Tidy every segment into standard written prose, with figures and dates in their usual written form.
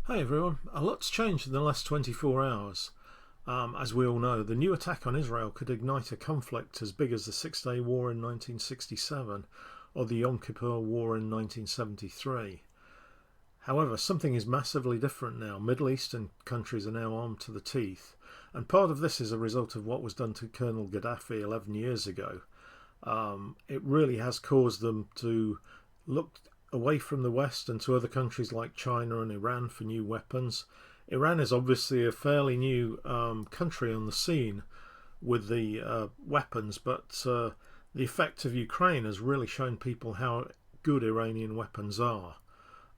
Hey everyone, a lot's changed in the last 24 hours. As we all know, the new attack on Israel could ignite a conflict as big as the Six-Day War in 1967 or the Yom Kippur War in 1973. However, something is massively different now. Middle Eastern countries are now armed to the teeth, and part of this is a result of what was done to Colonel Gaddafi 11 years ago. It really has caused them to look away from the West and to other countries like China and Iran for new weapons. Iran is obviously a fairly new country on the scene with the weapons, but the effect of Ukraine has really shown people how good Iranian weapons are.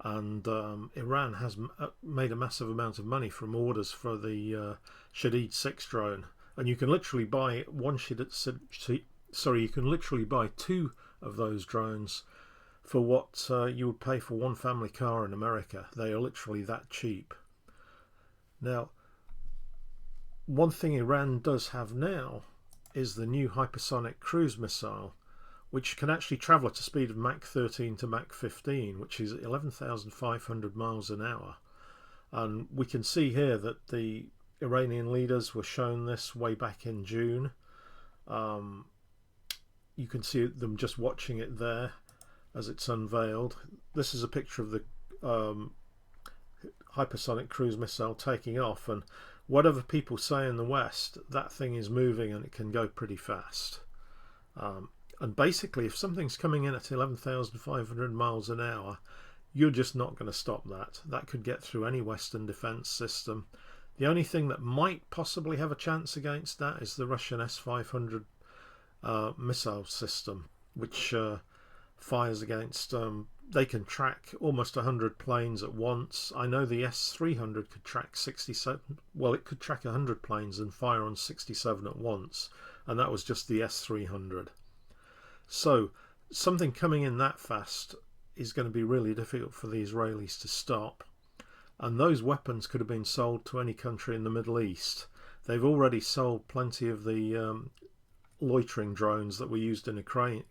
And Iran has made a massive amount of money from orders for the Shahid 6 drone, and you can literally buy you can literally buy two of those drones for what you would pay for one family car in America. They are literally that cheap. Now, one thing Iran does have now is the new hypersonic cruise missile, which can actually travel at a speed of Mach 13 to Mach 15, which is 11,500 miles an hour. And we can see here that the Iranian leaders were shown this way back in June. You can see them just watching it there as it's unveiled. This is a picture of the hypersonic cruise missile taking off, and whatever people say in the West, that thing is moving and it can go pretty fast. And basically, if something's coming in at 11,500 miles an hour, you're just not going to stop that. That could get through any Western defense system. The only thing that might possibly have a chance against that is the Russian S-500 missile system, which fires against, they can track almost 100 planes at once. I know the S-300 could track 67, well, it could track 100 planes and fire on 67 at once, and that was just the S-300. So something coming in that fast is going to be really difficult for the Israelis to stop, and those weapons could have been sold to any country in the Middle East. They've already sold plenty of the loitering drones that were used in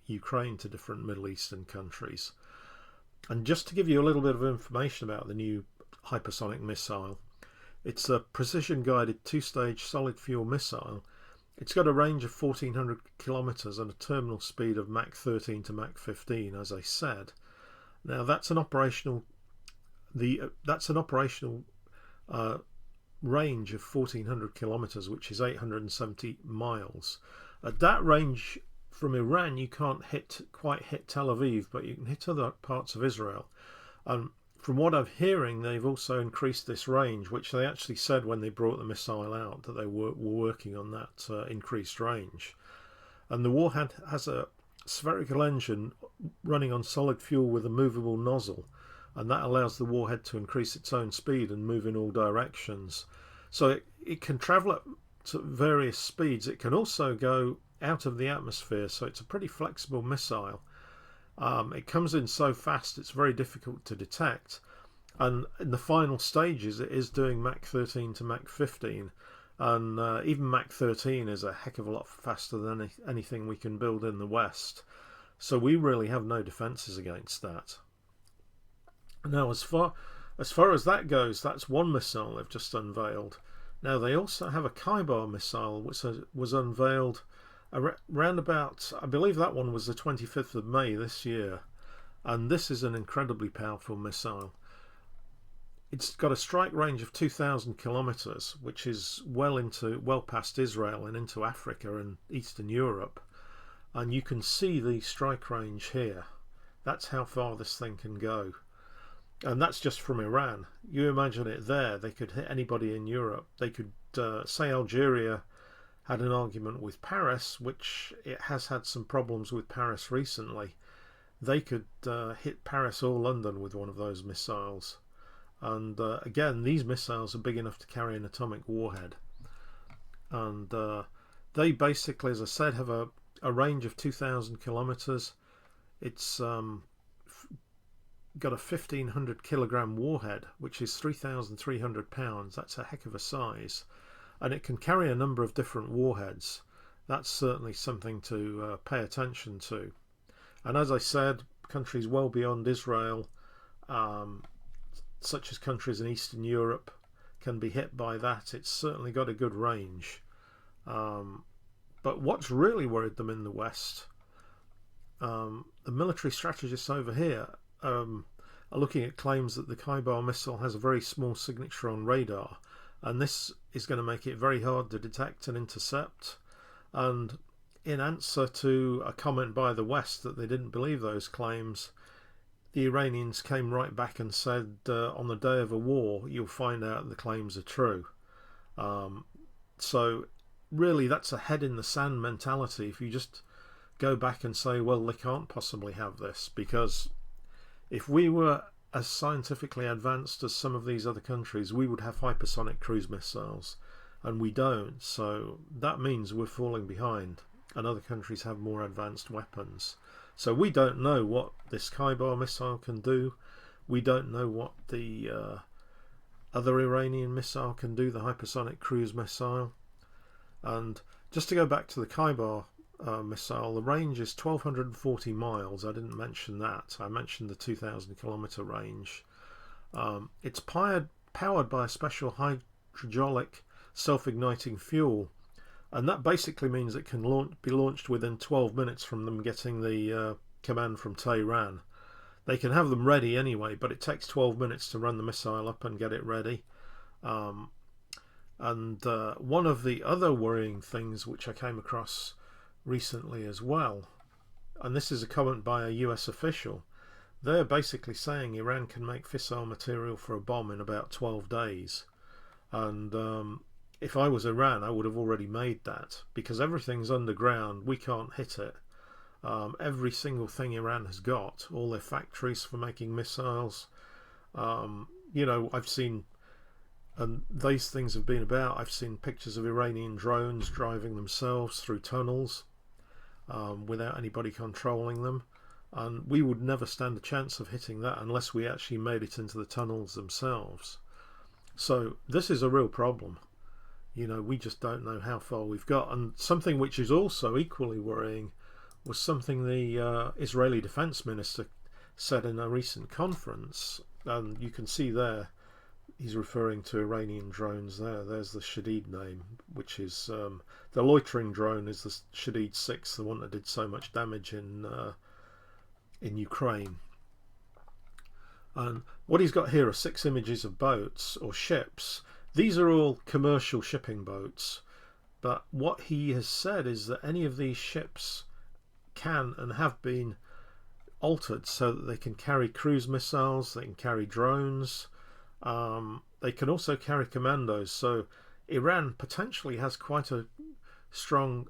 Ukraine to different Middle Eastern countries. And just to give you a little bit of information about the new hypersonic missile, it's a precision guided two-stage solid fuel missile. It's got a range of 1,400 kilometers and a terminal speed of Mach 13 to Mach 15, as I said. Now that's an operational range of 1,400 kilometers, which is 870 miles. At that range from Iran, you can't quite hit Tel Aviv, but you can hit other parts of Israel. And from what I'm hearing, they've also increased this range, which they actually said when they brought the missile out, that they were working on that increased range. And the warhead has a spherical engine running on solid fuel with a movable nozzle, and that allows the warhead to increase its own speed and move in all directions. So it can travel at various speeds. It can also go out of the atmosphere, so it's a pretty flexible missile. It comes in so fast it's very difficult to detect, and in the final stages it is doing Mach 13 to Mach 15, and even Mach 13 is a heck of a lot faster than anything we can build in the West, so we really have no defences against that. Now as far as that goes, that's one missile they've just unveiled. Now they also have a Kaibar missile which was unveiled around about, I believe that one was the 25th of May this year, and this is an incredibly powerful missile. It's got a strike range of 2,000 kilometers, which is well past Israel and into Africa and Eastern Europe, and you can see the strike range here. That's how far this thing can go. And that's just from Iran. You imagine it there, they could hit anybody in Europe. They could, say Algeria had an argument with Paris, which it has had some problems with Paris recently. They could hit Paris or London with one of those missiles. And again, these missiles are big enough to carry an atomic warhead. And they basically, as I said, have a range of 2,000 kilometers. It's got a 1,500 kilogram warhead, which is 3,300 pounds. That's a heck of a size, and it can carry a number of different warheads. That's certainly something to pay attention to. And as I said, countries well beyond Israel such as countries in Eastern Europe, can be hit by that. It's certainly got a good range. But what's really worried them in the West, the military strategists over here are looking at claims that the Khyber missile has a very small signature on radar, and this is going to make it very hard to detect and intercept. And in answer to a comment by the West that they didn't believe those claims, the Iranians came right back and said, on the day of a war, you'll find out the claims are true. So really, that's a head in the sand mentality. If you just go back and say, well, they can't possibly have this, because if we were as scientifically advanced as some of these other countries, we would have hypersonic cruise missiles, and we don't. So that means we're falling behind, and other countries have more advanced weapons. So we don't know what this Khyber missile can do. We don't know what the other Iranian missile can do, the hypersonic cruise missile. And just to go back to the Khyber missile, the range is 1,240 miles. I didn't mention that. I mentioned the 2,000 kilometer range. It's powered by a special hydraulic self-igniting fuel, and that basically means it can be launched within 12 minutes from them getting the command from Tehran. They can have them ready anyway, but it takes 12 minutes to run the missile up and get it ready. And one of the other worrying things which I came across recently as well, and this is a comment by a US official, they're basically saying Iran can make fissile material for a bomb in about 12 days. And if I was Iran, I would have already made that, because everything's underground. We can't hit it. Every single thing Iran has got, all their factories for making missiles, I've seen, and these things have been about, I've seen pictures of Iranian drones driving themselves through tunnels without anybody controlling them, and we would never stand a chance of hitting that unless we actually made it into the tunnels themselves. So this is a real problem. We just don't know how far we've got. And something which is also equally worrying was something the Israeli defense minister said in a recent conference. And you can see there, he's referring to Iranian drones there. There's the Shahid name, which is the loitering drone is the Shahid 6, the one that did so much damage in Ukraine. And what he's got here are 6 images of boats or ships. These are all commercial shipping boats, but what he has said is that any of these ships can and have been altered so that they can carry cruise missiles, they can carry drones, they can also carry commandos. So Iran potentially has quite a strong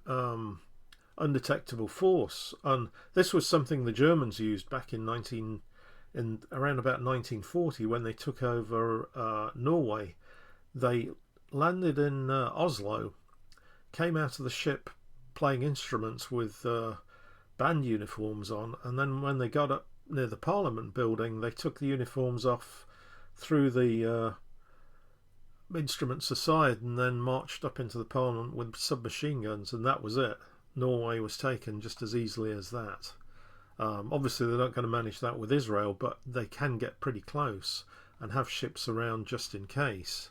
undetectable force, and this was something the Germans used back in around about 1940 when they took over Norway. They landed in Oslo, came out of the ship playing instruments with band uniforms on, and then when they got up near the Parliament building, they took the uniforms off, threw the instruments aside, and then marched up into the Parliament with submachine guns, and that was it. Norway was taken just as easily as that. Obviously they're not going to manage that with Israel, but they can get pretty close and have ships around just in case.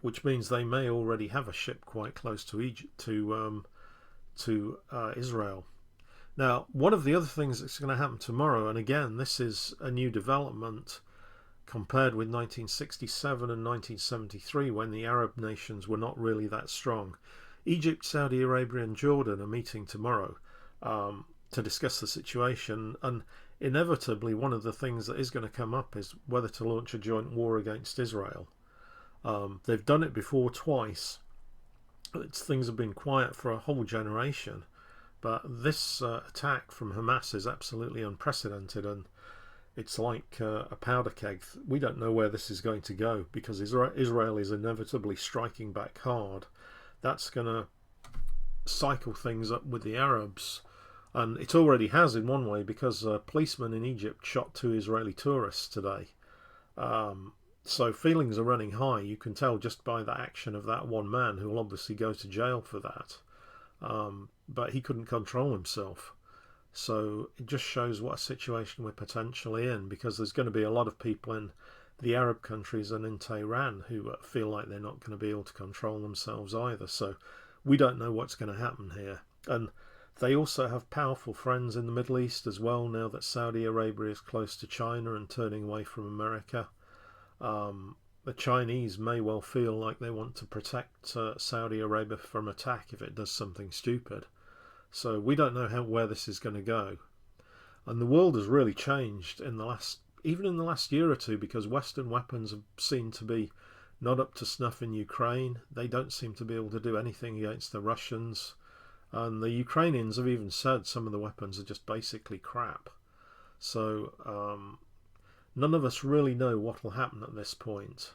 Which means they may already have a ship quite close to Israel. Now, one of the other things that's going to happen tomorrow, and again, this is a new development compared with 1967 and 1973, when the Arab nations were not really that strong. Egypt, Saudi Arabia, and Jordan are meeting tomorrow to discuss the situation, and inevitably, one of the things that is going to come up is whether to launch a joint war against Israel. They've done it before twice. Things have been quiet for a whole generation, but this attack from Hamas is absolutely unprecedented, and it's like a powder keg. We don't know where this is going to go, because Israel is inevitably striking back hard. That's going to cycle things up with the Arabs, and it already has in one way, because a policeman in Egypt shot 2 Israeli tourists today. So feelings are running high. You can tell just by the action of that one man, who will obviously go to jail for that. But he couldn't control himself. So it just shows what a situation we're potentially in, because there's going to be a lot of people in the Arab countries and into Iran, who feel like they're not going to be able to control themselves either. So we don't know what's going to happen here. And they also have powerful friends in the Middle East as well, now that Saudi Arabia is close to China and turning away from America. The Chinese may well feel like they want to protect Saudi Arabia from attack if it does something stupid. So we don't know where this is going to go. And the world has really changed even in the last year or two, because Western weapons have seemed to be not up to snuff in Ukraine. They don't seem to be able to do anything against the Russians. And the Ukrainians have even said some of the weapons are just basically crap. So none of us really know what will happen at this point.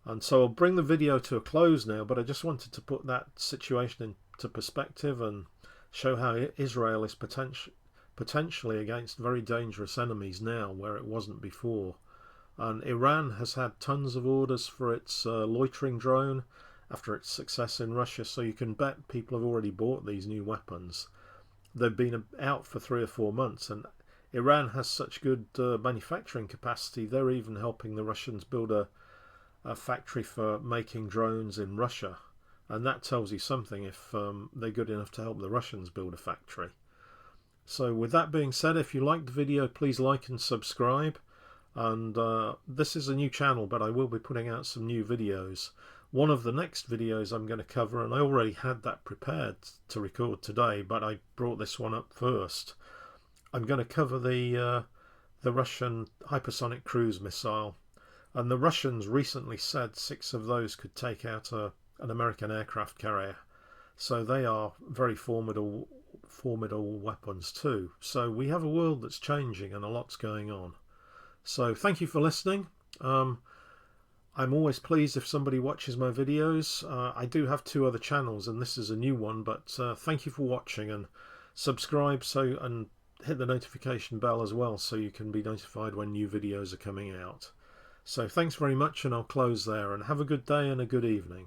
And so I'll bring the video to a close now, but I just wanted to put that situation into perspective and show how Israel is potentially against very dangerous enemies now, where it wasn't before. And Iran has had tons of orders for its loitering drone after its success in Russia, so you can bet people have already bought these new weapons. They've been out for 3 or 4 months, and Iran has such good manufacturing capacity, they're even helping the Russians build a factory for making drones in Russia. And that tells you something if they're good enough to help the Russians build a factory. So with that being said, if you liked the video, please like and subscribe. And this is a new channel, but I will be putting out some new videos. One of the next videos I'm going to cover, and I already had that prepared to record today, but I brought this one up first. I'm going to cover the Russian hypersonic cruise missile. And the Russians recently said 6 of those could take out an American aircraft carrier. So they are very formidable weapons too. So we have a world that's changing and a lot's going on. So thank you for listening. I'm always pleased if somebody watches my videos. I do have 2 other channels and this is a new one, but thank you for watching, and subscribe and hit the notification bell as well so you can be notified when new videos are coming out. So thanks very much, and I'll close there, and have a good day and a good evening.